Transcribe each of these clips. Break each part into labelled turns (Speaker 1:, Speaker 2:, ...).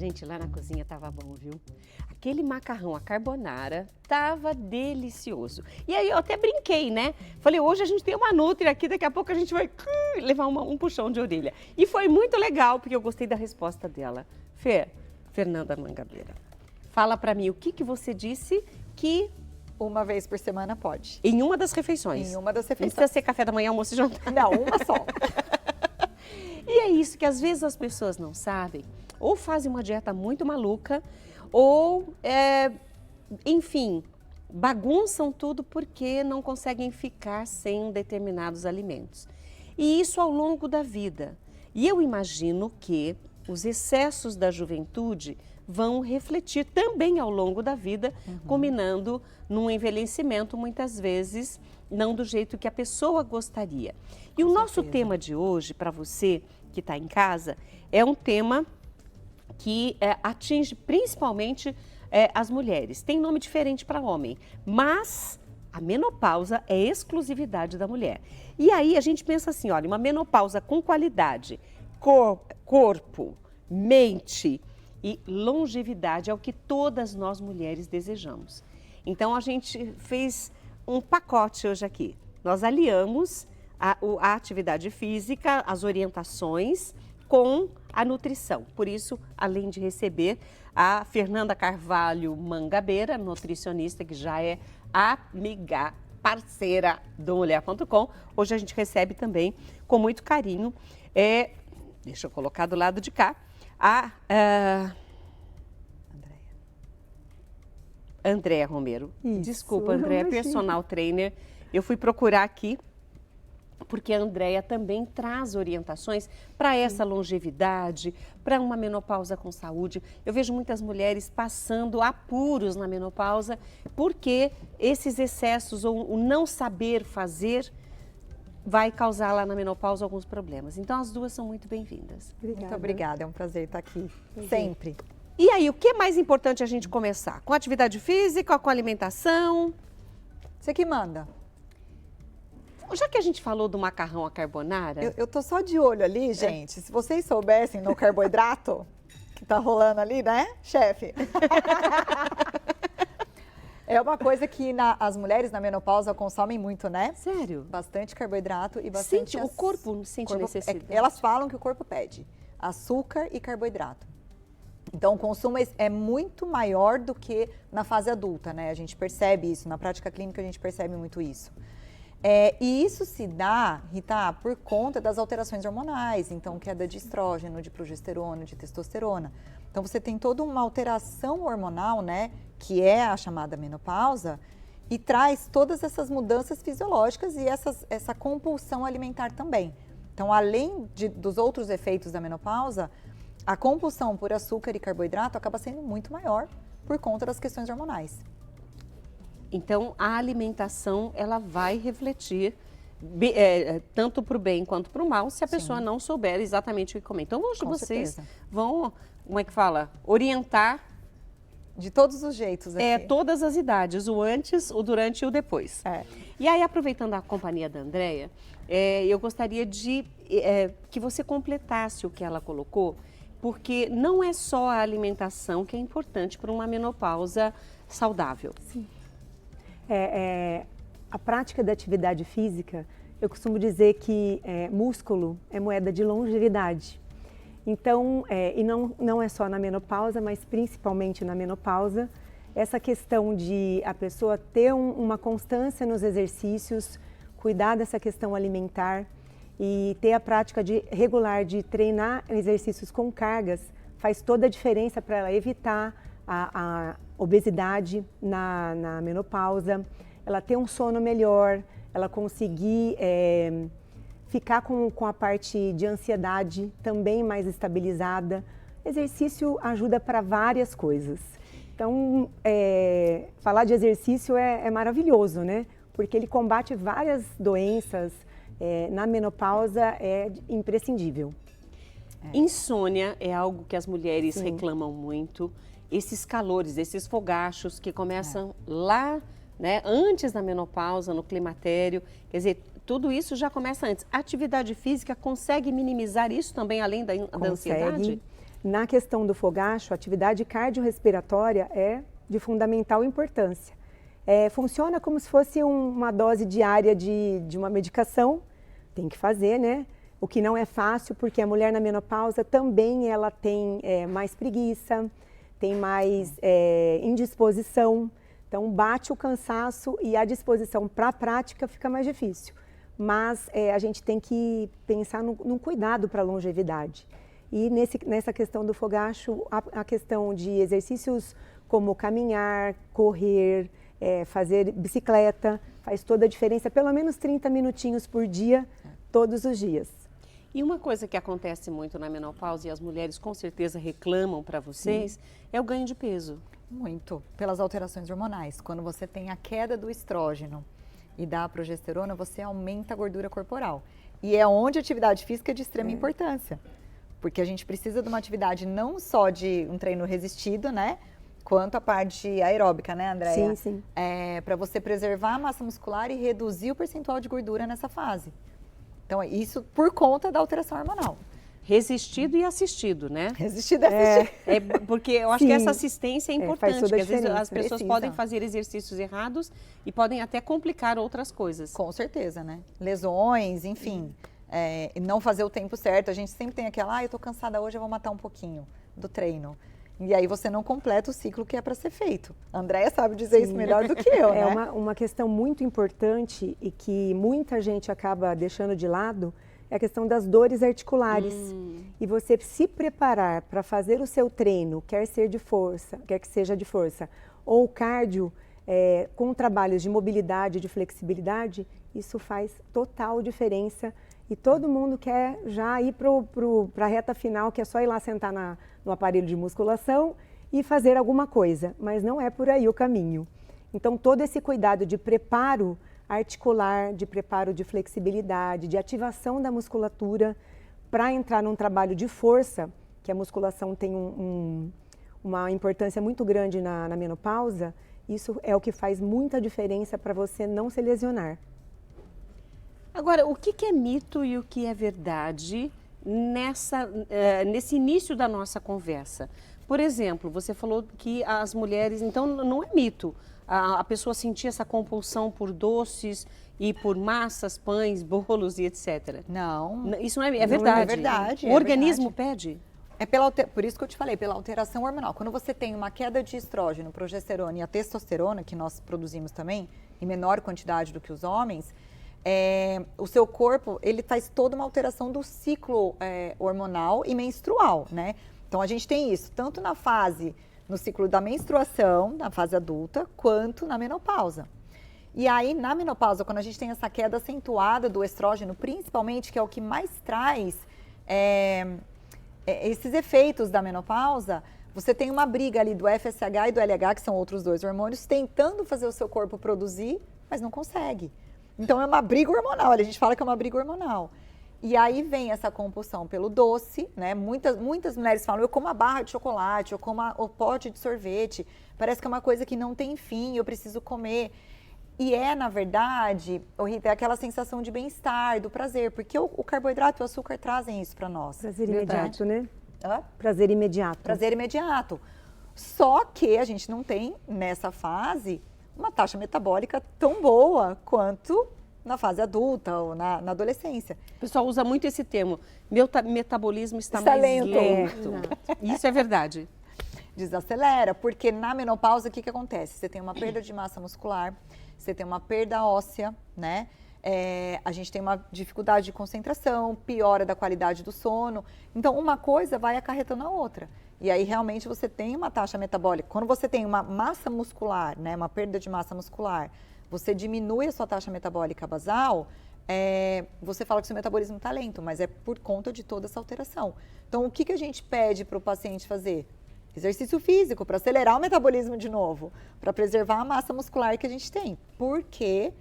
Speaker 1: Gente, lá na cozinha tava bom, viu? Aquele macarrão à carbonara tava delicioso. E aí eu até brinquei, né? Falei, hoje a gente tem uma nutri aqui, daqui a pouco a gente vai levar um puxão de orelha. E foi muito legal, porque eu gostei da resposta dela. Fernanda Mangabeira, fala pra mim, o que você disse que...
Speaker 2: Uma vez por semana pode.
Speaker 1: Em uma das refeições?
Speaker 2: Em uma das
Speaker 1: Não
Speaker 2: refeições.
Speaker 1: precisa ser café da manhã, almoço e jantar.
Speaker 2: Não, uma só.
Speaker 1: E é isso que às vezes as pessoas não sabem, ou fazem uma dieta muito maluca, ou, enfim, bagunçam tudo porque não conseguem ficar sem determinados alimentos. E isso ao longo da vida. E eu imagino que os excessos da juventude vão refletir também ao longo da vida, culminando num envelhecimento, muitas vezes, não do jeito que a pessoa gostaria. E o nosso tema de hoje, para você que está em casa, é um tema que atinge principalmente as mulheres. Tem nome diferente para homem, mas a menopausa é exclusividade da mulher. E aí a gente pensa assim, olha, uma menopausa com qualidade, corpo, mente e longevidade é o que todas nós mulheres desejamos. Então a gente fez um pacote hoje aqui. Nós aliamos a atividade física, as orientações com a nutrição. Por isso, além de receber a Fernanda Carvalho Mangabeira, nutricionista, que já é amiga, parceira do Mulher.com, hoje a gente recebe também com muito carinho, deixa eu colocar do lado de cá, a Andréa Romero.
Speaker 3: Isso,
Speaker 1: Desculpa, Andréa, personal trainer. Eu fui procurar aqui porque a Andréa também traz orientações para essa longevidade, para uma menopausa com saúde. Eu vejo muitas mulheres passando apuros na menopausa porque esses excessos ou o não saber fazer vai causar lá na menopausa alguns problemas. Então, as duas são muito bem-vindas.
Speaker 2: Muito obrigada, é um prazer estar aqui, sempre.
Speaker 1: E aí, o que é mais importante a gente começar? Com atividade física, com alimentação?
Speaker 2: Você que manda.
Speaker 1: Já que a gente falou do macarrão à carbonara...
Speaker 2: Eu tô só de olho ali, gente. Se vocês soubessem no carboidrato que tá rolando ali, né, chefe? É uma coisa que as mulheres na menopausa consomem muito, né?
Speaker 1: Sério?
Speaker 2: Bastante carboidrato e bastante...
Speaker 1: O corpo sente necessidade.
Speaker 2: Elas falam que o corpo pede açúcar e carboidrato. Então, o consumo é muito maior do que na fase adulta, né? A gente percebe isso, na prática clínica a gente percebe muito isso. E isso se dá, Rita, por conta das alterações hormonais, então queda de estrógeno, de progesterona, de testosterona. Então, você tem toda uma alteração hormonal, né, que é a chamada menopausa, e traz todas essas mudanças fisiológicas e essa compulsão alimentar também. Então, além dos outros efeitos da menopausa, a compulsão por açúcar e carboidrato acaba sendo muito maior por conta das questões hormonais.
Speaker 1: Então, a alimentação, ela vai refletir tanto para o bem quanto para o mal, se a pessoa não souber exatamente o que comer. Então, hoje vocês vão, como é que fala? Orientar...
Speaker 2: De todos os jeitos aqui.
Speaker 1: Todas as idades, o antes, o durante e o depois. E aí, aproveitando a companhia da Andréa, eu gostaria de que você completasse o que ela colocou, porque não é só a alimentação que é importante para uma menopausa saudável.
Speaker 3: Sim. A prática da atividade física, eu costumo dizer que músculo é moeda de longevidade. Então, e não é só na menopausa, mas principalmente na menopausa, essa questão de a pessoa ter uma constância nos exercícios, cuidar dessa questão alimentar e ter a prática regular de treinar exercícios com cargas, faz toda a diferença para ela evitar a obesidade na menopausa, ela ter um sono melhor, ela conseguir ficar com a parte de ansiedade também mais estabilizada. Exercício ajuda para várias coisas. Então, falar de exercício é maravilhoso, né? Porque ele combate várias doenças, na menopausa é imprescindível.
Speaker 1: Insônia é algo que as mulheres reclamam muito. Esses calores, esses fogachos que começam lá, né, antes da menopausa, no climatério, quer dizer, tudo isso já começa antes. A atividade física consegue minimizar isso também, além da ansiedade?
Speaker 3: Na questão do fogacho, a atividade cardiorrespiratória é de fundamental importância. Funciona como se fosse uma dose diária de uma medicação, tem que fazer, né? O que não é fácil, porque a mulher na menopausa também ela tem mais preguiça, tem mais indisposição. Então, bate o cansaço e a disposição para a prática fica mais difícil. Mas a gente tem que pensar num cuidado para a longevidade. E nessa questão do fogacho, a questão de exercícios como caminhar, correr, fazer bicicleta, faz toda a diferença, pelo menos 30 minutinhos por dia, todos os dias.
Speaker 1: E uma coisa que acontece muito na menopausa, e as mulheres com certeza reclamam para vocês, é o ganho de peso.
Speaker 2: Muito, pelas alterações hormonais. Quando você tem a queda do estrógeno e da progesterona, você aumenta a gordura corporal. E é onde a atividade física é de extrema importância. Porque a gente precisa de uma atividade não só de um treino resistido, né? Quanto a parte aeróbica, né, Andréia?
Speaker 3: Sim, sim.
Speaker 2: Para você preservar a massa muscular e reduzir o percentual de gordura nessa fase. Então, isso por conta da alteração hormonal.
Speaker 1: Resistido e assistido, né?
Speaker 2: Resistido e assistido.
Speaker 1: Porque eu acho que essa assistência é importante,
Speaker 3: faz toda a
Speaker 1: porque às vezes
Speaker 3: diferença.
Speaker 1: as pessoas podem fazer exercícios errados e podem até complicar outras coisas.
Speaker 2: Com certeza, né? Lesões, enfim. Não fazer o tempo certo. A gente sempre tem aquela, eu tô cansada hoje, eu vou matar um pouquinho do treino. E aí você não completa o ciclo que é para ser feito. A Andréia sabe dizer isso melhor do que eu, né?
Speaker 3: É uma questão muito importante e que muita gente acaba deixando de lado, é a questão das dores articulares. E você se preparar para fazer o seu treino, quer que seja de força, ou cardio, com trabalhos de mobilidade, de flexibilidade, isso faz total diferença. E todo mundo quer já ir para a reta final, que é só ir lá sentar no aparelho de musculação e fazer alguma coisa. Mas não é por aí o caminho. Então, todo esse cuidado de preparo articular, de preparo de flexibilidade, de ativação da musculatura, para entrar num trabalho de força, que a musculação tem uma importância muito grande na menopausa, isso é o que faz muita diferença para você não se lesionar.
Speaker 1: Agora, o que é mito e o que é verdade nesse início da nossa conversa? Por exemplo, você falou que as mulheres, então não é mito, a pessoa sentir essa compulsão por doces e por massas, pães, bolos e etc.
Speaker 2: Não.
Speaker 1: Isso não é verdade.
Speaker 2: É verdade.
Speaker 1: O organismo pede?
Speaker 2: Por isso que eu te falei, pela alteração hormonal. Quando você tem uma queda de estrógeno, progesterona e a testosterona, que nós produzimos também, em menor quantidade do que os homens, o seu corpo, ele faz toda uma alteração do ciclo hormonal e menstrual, né? Então, a gente tem isso, tanto no ciclo da menstruação, na fase adulta, quanto na menopausa. E aí, na menopausa, quando a gente tem essa queda acentuada do estrógeno, principalmente, que é o que mais traz esses efeitos da menopausa, você tem uma briga ali do FSH e do LH, que são outros dois hormônios, tentando fazer o seu corpo produzir, mas não consegue. Então, é uma briga hormonal, a gente fala que é uma briga hormonal. E aí vem essa compulsão pelo doce, né? Muitas mulheres falam, eu como a barra de chocolate, eu como o pote de sorvete, parece que é uma coisa que não tem fim, eu preciso comer. E na verdade, Rita, é aquela sensação de bem-estar, do prazer, porque o carboidrato e o açúcar trazem isso para nós.
Speaker 3: Prazer imediato, né?
Speaker 2: Hã?
Speaker 3: Prazer imediato.
Speaker 2: Prazer imediato. Só que a gente não tem, nessa fase, uma taxa metabólica tão boa quanto na fase adulta ou na adolescência.
Speaker 1: O pessoal usa muito esse termo, meu metabolismo está mais lento. Isso é verdade.
Speaker 2: Desacelera, porque na menopausa o que acontece? Você tem uma perda de massa muscular, você tem uma perda óssea, né? A gente tem uma dificuldade de concentração, piora da qualidade do sono. Então, uma coisa vai acarretando a outra. E aí, realmente, você tem uma taxa metabólica. Quando você tem uma massa muscular, né, uma perda de massa muscular, você diminui a sua taxa metabólica basal, você fala que o seu metabolismo está lento, mas é por conta de toda essa alteração. Então, o que a gente pede para o paciente fazer? Exercício físico, para acelerar o metabolismo de novo, para preservar a massa muscular que a gente tem. Porque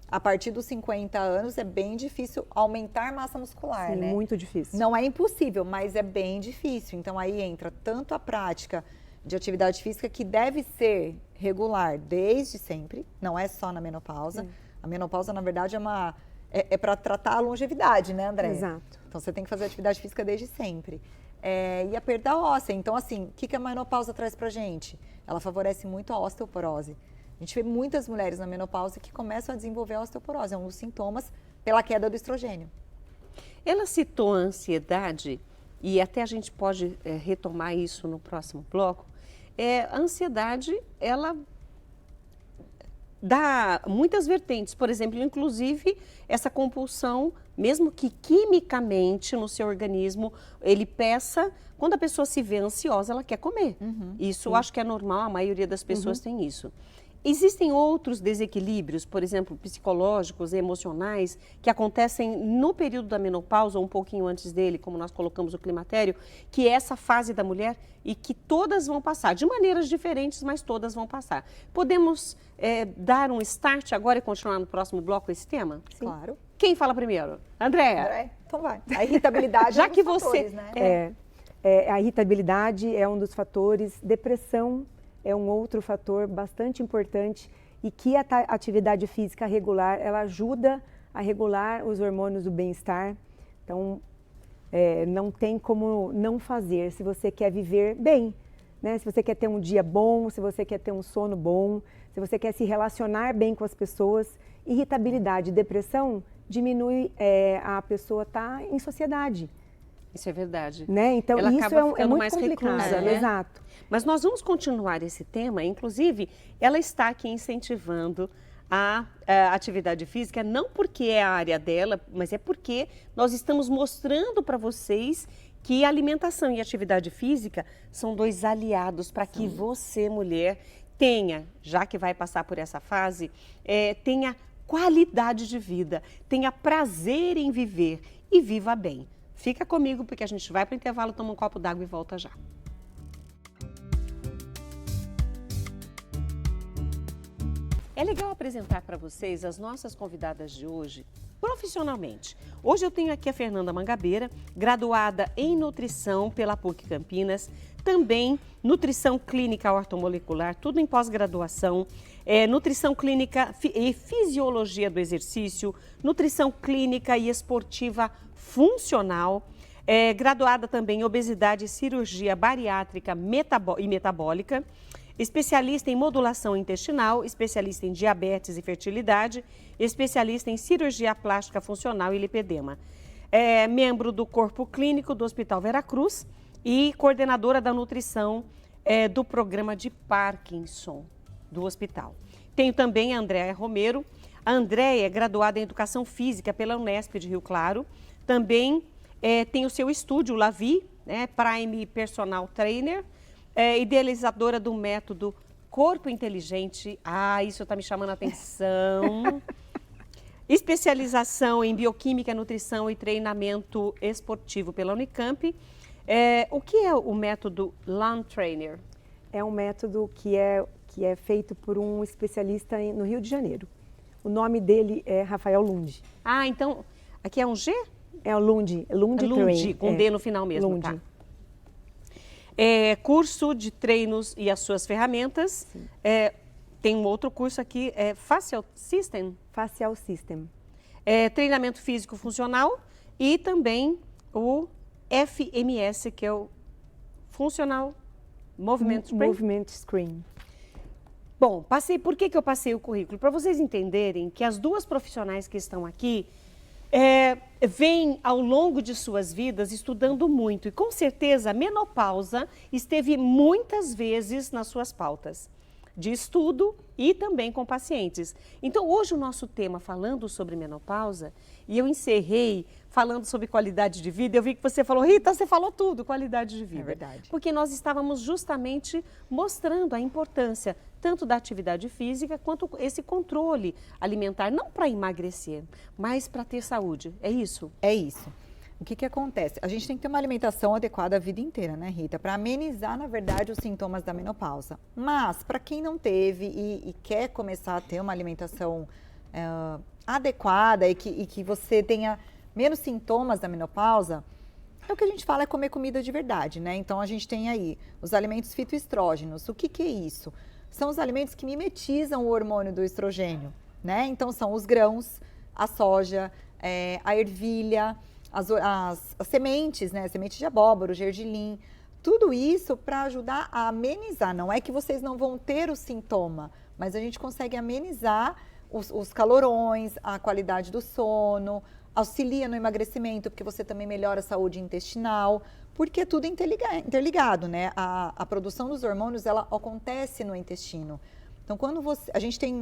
Speaker 2: a partir dos 50 anos é bem difícil aumentar massa muscular,
Speaker 3: Sim,
Speaker 2: né?
Speaker 3: muito difícil.
Speaker 2: Não é impossível, mas é bem difícil. Então, aí entra tanto a prática de atividade física, que deve ser regular desde sempre, não é só na menopausa. A menopausa, na verdade, é para tratar a longevidade, né, André?
Speaker 3: Exato.
Speaker 2: Então, você tem que fazer atividade física desde sempre. e a perda óssea. Então, assim, o que a menopausa traz pra gente? Ela favorece muito a osteoporose. A gente vê muitas mulheres na menopausa que começam a desenvolver a osteoporose, é um dos sintomas pela queda do estrogênio.
Speaker 1: Ela citou a ansiedade, e até a gente pode retomar isso no próximo bloco. A ansiedade, ela dá muitas vertentes, por exemplo, inclusive essa compulsão, mesmo que quimicamente no seu organismo ele peça, quando a pessoa se vê ansiosa, ela quer comer. Isso eu acho que é normal, a maioria das pessoas tem isso. Existem outros desequilíbrios, por exemplo, psicológicos, emocionais, que acontecem no período da menopausa ou um pouquinho antes dele, como nós colocamos o climatério, que é essa fase da mulher e que todas vão passar, de maneiras diferentes, mas todas vão passar. Podemos dar um start agora e continuar no próximo bloco esse tema?
Speaker 2: Sim. Claro.
Speaker 1: Quem fala primeiro? Andréa.
Speaker 2: Então vai. A irritabilidade
Speaker 1: Já
Speaker 2: é um
Speaker 1: que
Speaker 2: dos
Speaker 1: você...
Speaker 2: fatores, né?
Speaker 3: A irritabilidade é um dos fatores, depressão é um outro fator bastante importante e que a atividade física regular, ela ajuda a regular os hormônios do bem-estar. Então, não tem como não fazer se você quer viver bem, né? Se você quer ter um dia bom, se você quer ter um sono bom, se você quer se relacionar bem com as pessoas. Irritabilidade, depressão diminui a pessoa estar em sociedade.
Speaker 1: Isso é verdade.
Speaker 3: Né? Então,
Speaker 1: ela
Speaker 3: isso
Speaker 1: acaba
Speaker 3: é
Speaker 1: ficando
Speaker 3: muito
Speaker 1: mais
Speaker 3: complicado.
Speaker 1: reclusa, né?
Speaker 3: Exato.
Speaker 1: Mas nós vamos continuar esse tema, inclusive, ela está aqui incentivando a atividade física, não porque é a área dela, mas é porque nós estamos mostrando para vocês que alimentação e atividade física são dois aliados para que você, mulher, tenha, já que vai passar por essa fase, tenha qualidade de vida, tenha prazer em viver e viva bem. Fica comigo porque a gente vai para o intervalo, toma um copo d'água e volta já. É legal apresentar para vocês as nossas convidadas de hoje profissionalmente. Hoje eu tenho aqui a Fernanda Mangabeira, graduada em nutrição pela PUC Campinas, também nutrição clínica ortomolecular, tudo em pós-graduação, nutrição clínica e fisiologia do exercício, nutrição clínica e esportiva funcional, graduada também em obesidade e cirurgia bariátrica e metabólica, especialista em modulação intestinal, especialista em diabetes e fertilidade, especialista em cirurgia plástica funcional e lipedema. Membro do corpo clínico do Hospital Veracruz e coordenadora da nutrição do programa de Parkinson do hospital. Tenho também a Andréa Romero. A Andréa é graduada em Educação Física pela Unesp de Rio Claro. Também tem o seu estúdio, Lavi, Prime Personal Trainer, idealizadora do método Corpo Inteligente. Isso está me chamando a atenção. Especialização em Bioquímica, Nutrição e Treinamento Esportivo pela Unicamp. O que é o método Lund Trainer?
Speaker 3: É um método que é feito por um especialista no Rio de Janeiro. O nome dele é Rafael Lund.
Speaker 1: Então, aqui é um G?
Speaker 3: É o Lund. Lund Train.
Speaker 1: Com D no final mesmo,
Speaker 3: Lund.
Speaker 1: tá? Curso de treinos e as suas ferramentas. Tem um outro curso aqui, Facial System.
Speaker 3: Facial System.
Speaker 1: Treinamento físico funcional e também o FMS, que é o Functional Movement Screen.
Speaker 3: Movement Screen.
Speaker 1: Bom, por que eu passei o currículo? Para vocês entenderem que as duas profissionais que estão aqui vêm ao longo de suas vidas estudando muito e com certeza a menopausa esteve muitas vezes nas suas pautas de estudo e também com pacientes. Então hoje o nosso tema falando sobre menopausa, e eu encerrei falando sobre qualidade de vida, eu vi que você falou, Rita, você falou tudo, qualidade de vida.
Speaker 2: É verdade.
Speaker 1: Porque nós estávamos justamente mostrando a importância tanto da atividade física quanto esse controle alimentar, não para emagrecer, mas para ter saúde. É isso?
Speaker 2: É isso. O que acontece? A gente tem que ter uma alimentação adequada a vida inteira, né, Rita? Para amenizar, na verdade, os sintomas da menopausa. Mas, para quem não teve e quer começar a ter uma alimentação adequada e que você tenha menos sintomas da menopausa, o que a gente fala é comer comida de verdade, né? Então, a gente tem aí os alimentos fitoestrógenos. O que é isso? São os alimentos que mimetizam o hormônio do estrogênio, né? Então, são os grãos, a soja, a ervilha, as sementes, né? Semente de abóbora, o gergelim, tudo isso para ajudar a amenizar. Não é que vocês não vão ter o sintoma, mas a gente consegue amenizar os calorões, a qualidade do sono, auxilia no emagrecimento, porque você também melhora a saúde intestinal, porque é tudo interligado, né? A produção dos hormônios, ela acontece no intestino. Então, quando a gente tem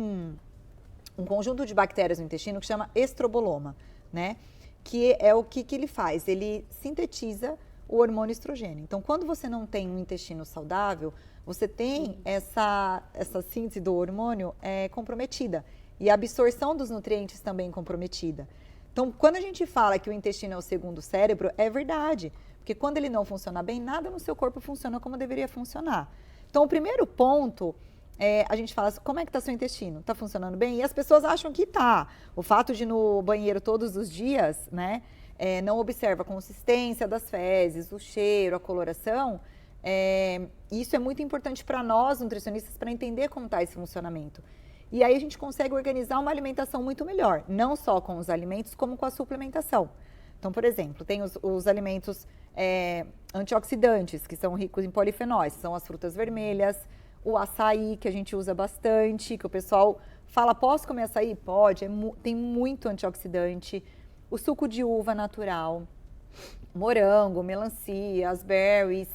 Speaker 2: um conjunto de bactérias no intestino que chama estroboloma, né? Que é o que ele faz? Ele sintetiza o hormônio estrogênio. Então, quando você não tem um intestino saudável, você tem essa síntese do hormônio comprometida e a absorção dos nutrientes também comprometida. Então, quando a gente fala que o intestino é o segundo cérebro, é verdade, porque quando ele não funciona bem, nada no seu corpo funciona como deveria funcionar. Então, o primeiro ponto a gente fala assim, como é que está seu intestino? Está funcionando bem? E as pessoas acham que está. O fato de ir no banheiro todos os dias, né? Não observa a consistência das fezes, o cheiro, a coloração. Isso é muito importante para nós, nutricionistas, para entender como está esse funcionamento. E aí a gente consegue organizar uma alimentação muito melhor, não só com os alimentos, como com a suplementação. Então, por exemplo, tem os alimentos antioxidantes, que são ricos em polifenóis, são as frutas vermelhas, o açaí, que a gente usa bastante, que o pessoal fala, posso comer açaí? Pode, tem muito antioxidante. O suco de uva natural, morango, melancia, as berries,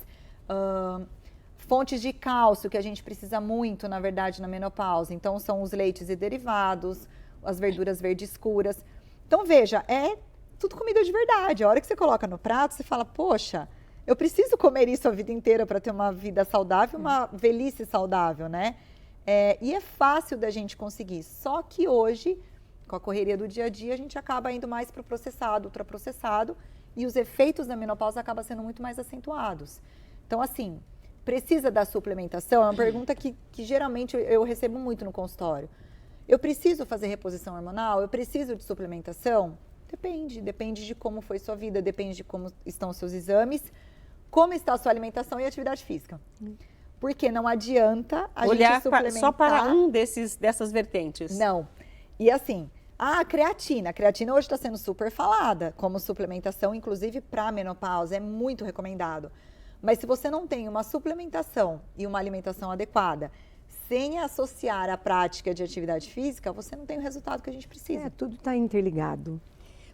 Speaker 2: fontes de cálcio que a gente precisa muito, na verdade, na menopausa. Então, são os leites e derivados, as verduras verdes escuras. Então, veja, é tudo comida de verdade. A hora que você coloca no prato, você fala, poxa, eu preciso comer isso a vida inteira para ter uma vida saudável, uma velhice saudável, né? E é fácil da gente conseguir. Só que hoje, com a correria do dia a dia, a gente acaba indo mais para o processado, ultraprocessado, e os efeitos da menopausa acabam sendo muito mais acentuados. Então, assim, precisa da suplementação? É uma pergunta que geralmente eu recebo muito no consultório. Eu preciso fazer reposição hormonal? Eu preciso de suplementação? Depende de como foi sua vida, depende de como estão os seus exames, como está a sua alimentação e atividade física. Porque não adianta a gente suplementar...
Speaker 1: só para dessas vertentes.
Speaker 2: Não. E assim, a creatina hoje está sendo super falada como suplementação, inclusive para a menopausa, é muito recomendado. Mas se você não tem uma suplementação e uma alimentação adequada, sem associar a prática de atividade física, você não tem o resultado que a gente precisa.
Speaker 3: Tudo está interligado.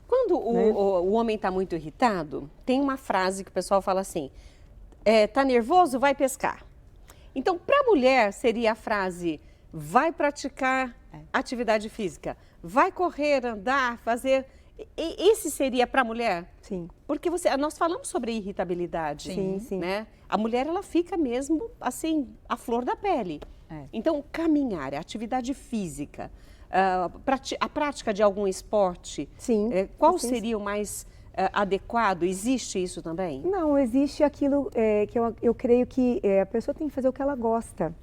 Speaker 1: Quando o homem está muito irritado, tem uma frase que o pessoal fala assim, tá nervoso, vai pescar. Então, para a mulher, seria a frase, vai praticar atividade física, vai correr, andar, fazer... Esse seria para a mulher?
Speaker 3: Sim.
Speaker 1: Porque nós falamos sobre irritabilidade,
Speaker 3: sim.
Speaker 1: né? A mulher, ela fica mesmo, assim, à flor da pele. Então, caminhar, atividade física... a prática de algum esporte, qual seria o mais adequado? Existe isso também?
Speaker 3: Não, existe aquilo que eu creio que a pessoa tem que fazer o que ela gosta,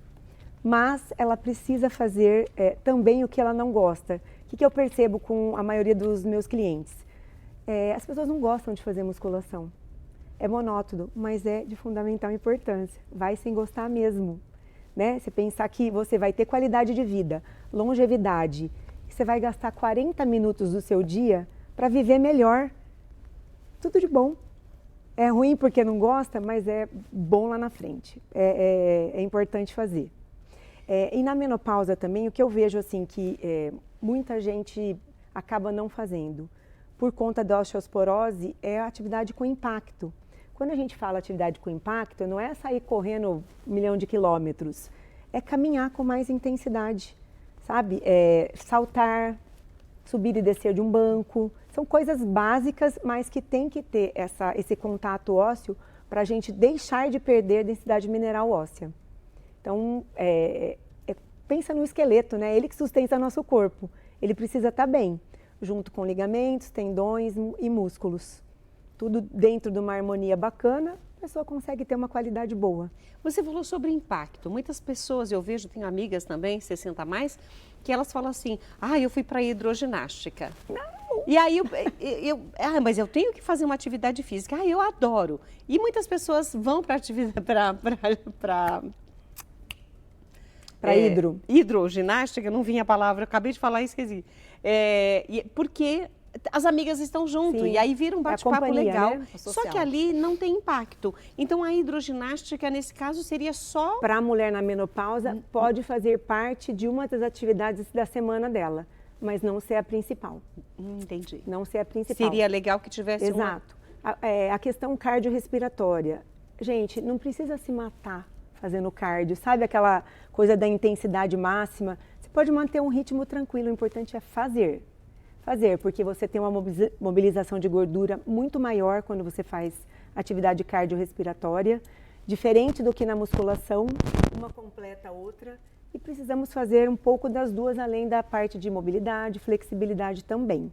Speaker 3: mas ela precisa fazer também o que ela não gosta. O que eu percebo com a maioria dos meus clientes? As pessoas não gostam de fazer musculação. É monótono, mas é de fundamental importância. Vai sem gostar mesmo. Né? Você pensar que você vai ter qualidade de vida, longevidade, que você vai gastar 40 minutos do seu dia para viver melhor. Tudo de bom. É ruim porque não gosta, mas é bom lá na frente. É importante fazer. E na menopausa também, o que eu vejo assim que muita gente acaba não fazendo, por conta da osteoporose, é a atividade com impacto. Quando a gente fala atividade com impacto, não é sair correndo 1 milhão de quilômetros, é caminhar com mais intensidade, sabe? Saltar, subir e descer de um banco. São coisas básicas, mas que tem que ter esse contato ósseo para a gente deixar de perder densidade mineral óssea. Então, pensa no esqueleto, né? Ele que sustenta nosso corpo. Ele precisa estar bem, junto com ligamentos, tendões e músculos. Tudo dentro de uma harmonia bacana, a pessoa consegue ter uma qualidade boa.
Speaker 1: Você falou sobre impacto. Muitas pessoas, eu vejo, tenho amigas também, 60 a mais, que elas falam assim, eu fui para a hidroginástica. Não! E aí, mas eu tenho que fazer uma atividade física. Eu adoro. E muitas pessoas vão para
Speaker 3: hidroginástica,
Speaker 1: não vinha a palavra, eu acabei de falar e esqueci. Porque as amigas estão junto,
Speaker 3: Sim.
Speaker 1: e aí vira um bate-papo
Speaker 3: companhia,
Speaker 1: legal.
Speaker 3: né?
Speaker 2: O
Speaker 1: Só
Speaker 2: social.
Speaker 1: que ali não tem impacto. Então a hidroginástica, nesse caso, seria só...
Speaker 3: Para a mulher na menopausa, pode fazer parte de uma das atividades da semana dela, mas não ser a principal.
Speaker 1: Entendi.
Speaker 3: Não ser a principal.
Speaker 1: Seria legal que tivesse uma...
Speaker 3: Exato. A questão cardiorrespiratória. Gente, não precisa se matar fazendo cardio. Sabe aquela coisa da intensidade máxima? Você pode manter um ritmo tranquilo, o importante é fazer. Fazer, porque você tem uma mobilização de gordura muito maior quando você faz atividade cardiorrespiratória, diferente do que na musculação, uma completa a outra. E precisamos fazer um pouco das duas, além da parte de mobilidade, flexibilidade também.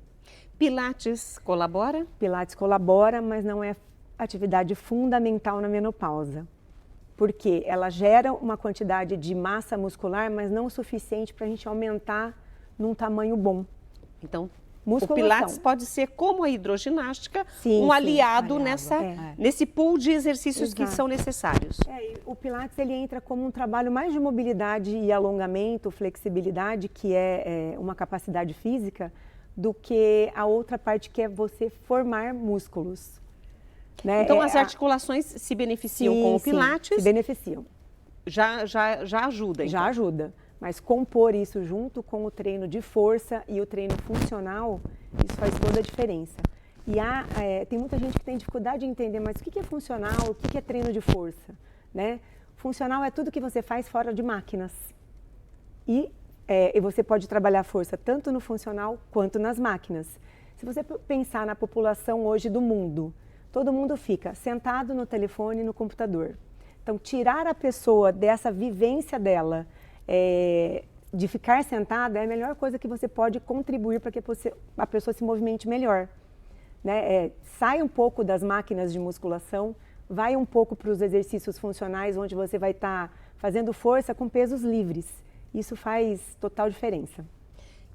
Speaker 1: Pilates colabora?
Speaker 3: Pilates colabora, mas não é atividade fundamental na menopausa. Porque ela gera uma quantidade de massa muscular, mas não o suficiente para a gente aumentar num tamanho bom.
Speaker 1: Então, o
Speaker 3: Musculação.
Speaker 1: Pilates pode ser, como a hidroginástica,
Speaker 3: Sim,
Speaker 1: um
Speaker 3: sim,
Speaker 1: aliado
Speaker 2: aliado,
Speaker 1: nesse pool de exercícios que
Speaker 3: Exato.
Speaker 1: são necessários.
Speaker 3: E o Pilates ele entra como um trabalho mais de mobilidade e alongamento, flexibilidade, que é uma capacidade física, do que a outra parte que é você formar músculos. Né?
Speaker 1: Então, as articulações se beneficiam com o Pilates,
Speaker 3: se beneficiam.
Speaker 1: já ajuda. Então.
Speaker 3: Já ajuda. Mas compor isso junto com o treino de força e o treino funcional, isso faz toda a diferença. E tem muita gente que tem dificuldade de entender, mas o que é funcional, o que é treino de força? Né? Funcional é tudo que você faz fora de máquinas. E você pode trabalhar força tanto no funcional quanto nas máquinas. Se você pensar na população hoje do mundo, todo mundo fica sentado no telefone e no computador. Então, tirar a pessoa dessa vivência dela, de ficar sentada, é a melhor coisa que você pode contribuir para que a pessoa se movimente melhor. Né? Sai um pouco das máquinas de musculação, vai um pouco para os exercícios funcionais, onde você vai estar fazendo força com pesos livres. Isso faz total diferença.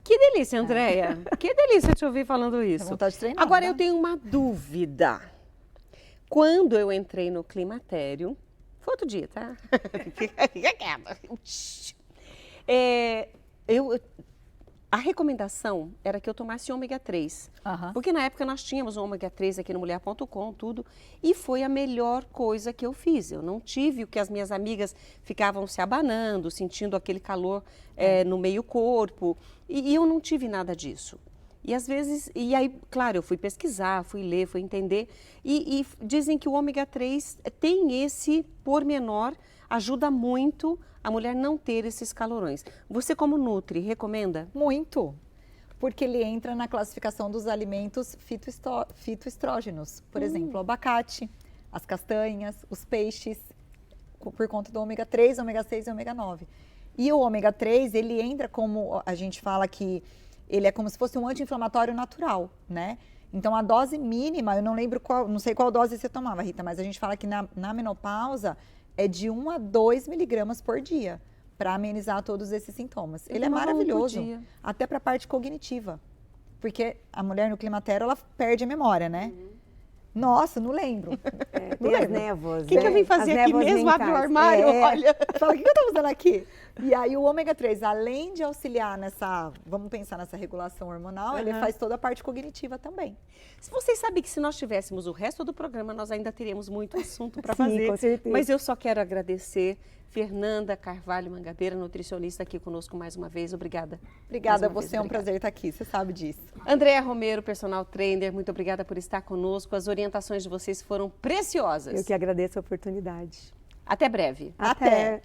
Speaker 1: Que delícia, Andréia. Que delícia te ouvir falando isso.
Speaker 2: Dá vontade de treinar,
Speaker 1: Agora,
Speaker 2: né?
Speaker 1: eu tenho uma dúvida. Quando eu entrei no climatério, foi outro dia, tá? Fica quieta. A recomendação era que eu tomasse ômega 3.
Speaker 2: Aham.
Speaker 1: Porque na época nós tínhamos o ômega 3 aqui no mulher.com, tudo. E foi a melhor coisa que eu fiz. Eu não tive o que as minhas amigas ficavam se abanando, sentindo aquele calor no meio corpo. E eu não tive nada disso. E às vezes, e aí, claro, eu fui pesquisar, fui ler, fui entender. E dizem que o ômega 3 tem esse pormenor, ajuda muito a mulher não ter esses calorões. Você, como nutri, recomenda?
Speaker 2: Muito, porque ele entra na classificação dos alimentos fitoestrógenos. Por exemplo, o abacate, as castanhas, os peixes, por conta do ômega 3, ômega 6 e ômega 9. E o ômega 3, ele entra como, a gente fala que ele é como se fosse um anti-inflamatório natural, né? Então, a dose mínima, eu não lembro não sei qual dose você tomava, Rita, mas a gente fala que na menopausa é de 1 a 2 miligramas por dia, para amenizar todos esses sintomas. Ele é maravilhoso, até para a parte cognitiva, porque a mulher no climatério, ela perde a memória, né? Nossa, não lembro.
Speaker 3: Tem as névoas.
Speaker 1: O que eu vim fazer aqui mesmo? Abre o armário, olha.
Speaker 2: Fala, o que eu estou fazendo aqui? E aí o ômega 3, além de auxiliar vamos pensar nessa regulação hormonal, ele faz toda a parte cognitiva também.
Speaker 1: Vocês sabem que se nós tivéssemos o resto do programa, nós ainda teríamos muito assunto para
Speaker 3: Sim,
Speaker 1: fazer.
Speaker 3: com certeza.
Speaker 1: Mas eu só quero agradecer Fernanda Carvalho Mangabeira, nutricionista, aqui conosco mais uma vez. Obrigada.
Speaker 2: Obrigada a
Speaker 1: Mais uma
Speaker 2: você, é um
Speaker 1: vez,
Speaker 2: prazer estar aqui, você sabe disso.
Speaker 1: Andréa Romero, personal trainer, muito obrigada por estar conosco. As orientações de vocês foram preciosas.
Speaker 3: Eu que agradeço a oportunidade.
Speaker 1: Até breve.
Speaker 2: Até.